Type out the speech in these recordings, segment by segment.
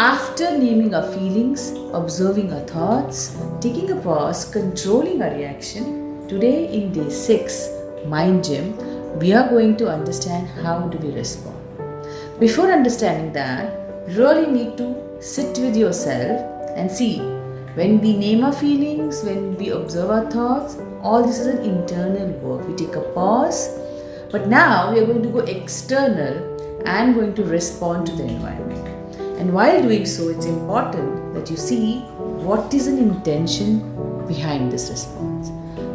After naming our feelings, observing our thoughts, taking a pause, controlling our reaction, today in day 6, Mind Gym, we are going to understand how do we respond. Before understanding that, you really need to sit with yourself and see when we name our feelings, when we observe our thoughts, all this is an internal work. We take a pause, but now we are going to go external and going to respond to the environment. And while doing so, it's important that you see what is an intention behind this response.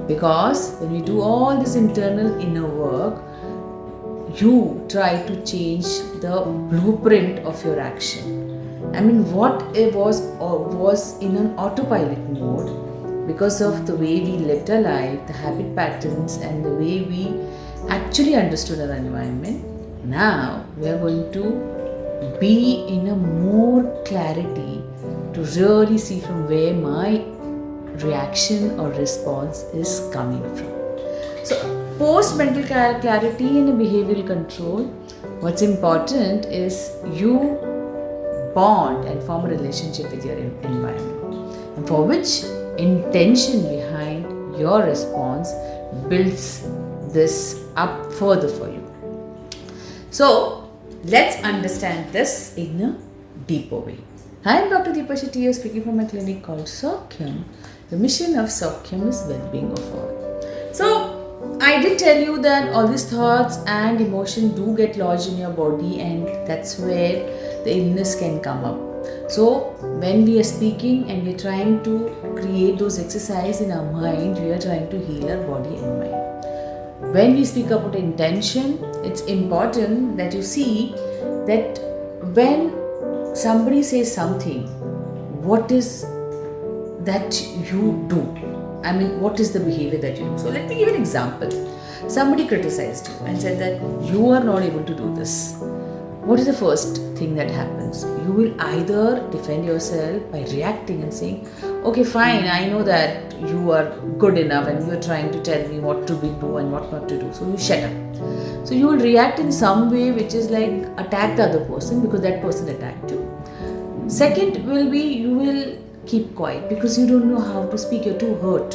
Because when we do all this internal inner work, you try to change the blueprint of your action. I mean, what it was in an autopilot mode because of the way we lived our life, the habit patterns, and the way we actually understood our environment. Now we are going to be in a more clarity to really see from where my reaction or response is coming from. So post mental clarity and behavioral control, what's important is you bond and form a relationship with your environment, and for which intention behind your response builds this up further for you. So let's understand this in a deeper way. I am Dr. Deepa Shetty speaking from a clinic called Saukyam. The mission of Saukyam is well-being of all. So I did tell you that all these thoughts and emotion do get lodged in your body, and that's where the illness can come up. So when we are speaking and we are trying to create those exercises in our mind, we are trying to heal our body and mind. When we speak about intention, it's important that you see that when somebody says something, what is that you do? I mean, what is the behavior that you do? So let me give an example. Somebody criticized you and said that you are not able to do this. What is the first thing that happens? You will either defend yourself by reacting and saying, okay, fine, I know that you are good enough and you are trying to tell me what to do and what not to do. So you shut up. So you will react in some way which is like attack the other person because that person attacked you. Second will be you will keep quiet because you don't know how to speak. You're too hurt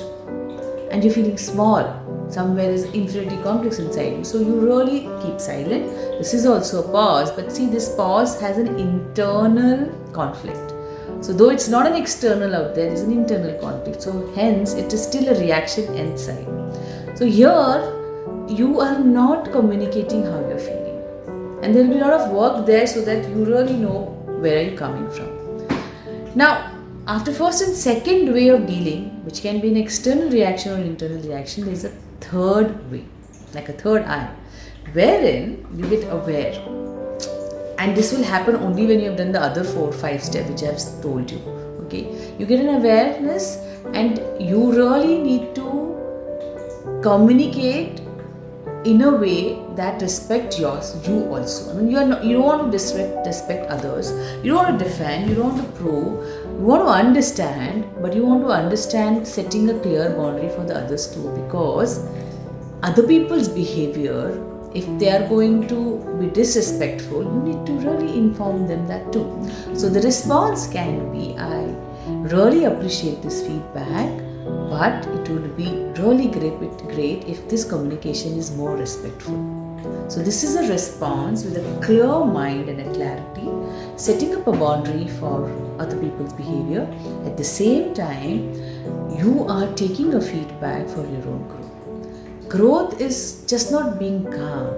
and you're feeling small. Somewhere there's inferiority complex inside you. So you really keep silent. This is also a pause, but see, this pause has an internal conflict. So though it's not an external out there, it's an internal conflict. So hence it is still a reaction inside. So here you are not communicating how you're feeling. And there will be a lot of work there so that you really know where are you coming from. Now, after first and second way of dealing, which can be an external reaction or an internal reaction, there is a third way, like a third eye, wherein you get aware. And this will happen only when you have done the other 4 or 5 steps which I have told you. Okay, you get an awareness and you really need to communicate in a way that respects you also. I mean, you don't want to disrespect others. You don't want to defend. You don't want to prove. You want to understand, but you want to understand setting a clear boundary for the others too, because other people's behavior, if they are going to be disrespectful, you need to really inform them that too. So the response can be, I really appreciate this feedback, but it would be really great if this communication is more respectful. So this is a response with a clear mind and a clarity, setting up a boundary for other people's behavior. At the same time, you are taking a feedback for your own growth. Growth is just not being calm.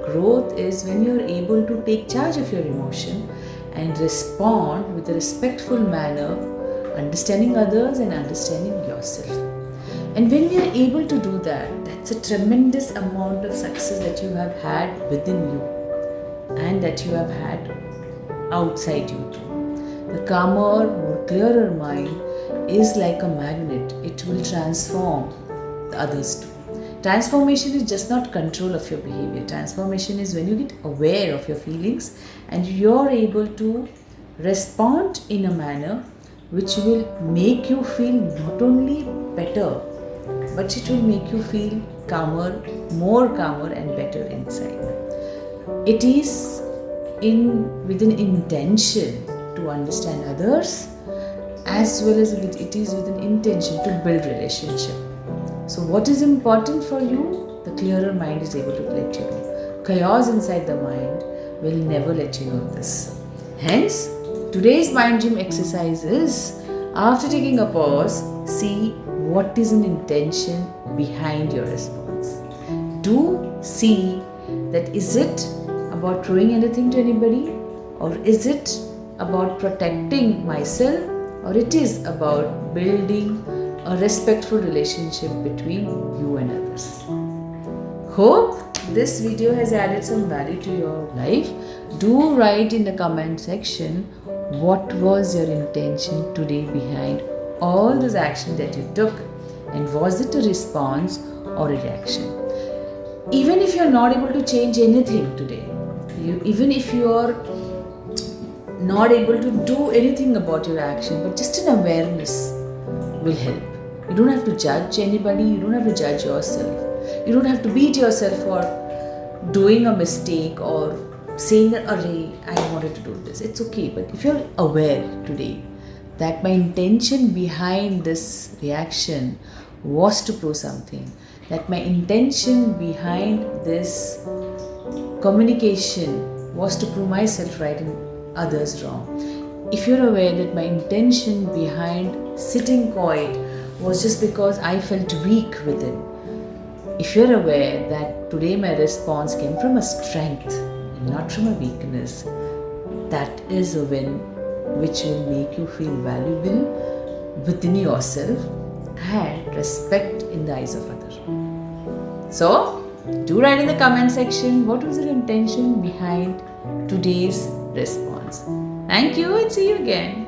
Growth is when you are able to take charge of your emotion and respond with a respectful manner, understanding others and understanding yourself. And when we are able to do that, that's a tremendous amount of success that you have had within you and that you have had outside you too. The calmer, more clearer mind is like a magnet. It will transform the others too. Transformation is just not control of your behavior. Transformation is when you get aware of your feelings and you're able to respond in a manner which will make you feel not only better, but it will make you feel calmer, more calmer and better inside. It is with an intention to to understand others, as well as it is with an intention to build relationship. So what is important for you, the clearer mind is able to let you know. Chaos inside the mind will never let you know this. Hence, today's mind gym exercise is, after taking a pause, see what is an intention behind your response. Do see that is it about throwing anything to anybody, or is it about protecting myself, or it is about building a respectful relationship between you and others. Hope this video has added some value to your life. Do write in the comment section what was your intention today behind all those actions that you took, and was it a response or a reaction. Even if you're not able to change anything today, even if you're not able to do anything about your action, but just an awareness will help. You don't have to judge anybody, you don't have to judge yourself. You don't have to beat yourself for doing a mistake or saying that, "Array, I wanted to do this." It's okay, but if you're aware today that my intention behind this reaction was to prove something, that my intention behind this communication was to prove myself right and others wrong. If you're aware that my intention behind sitting quiet was just because I felt weak within, if you're aware that today my response came from a strength and not from a weakness, that is a win which will make you feel valuable within yourself and respect in the eyes of others. So, do write in the comment section what was your intention behind today's response. Thank you and see you again.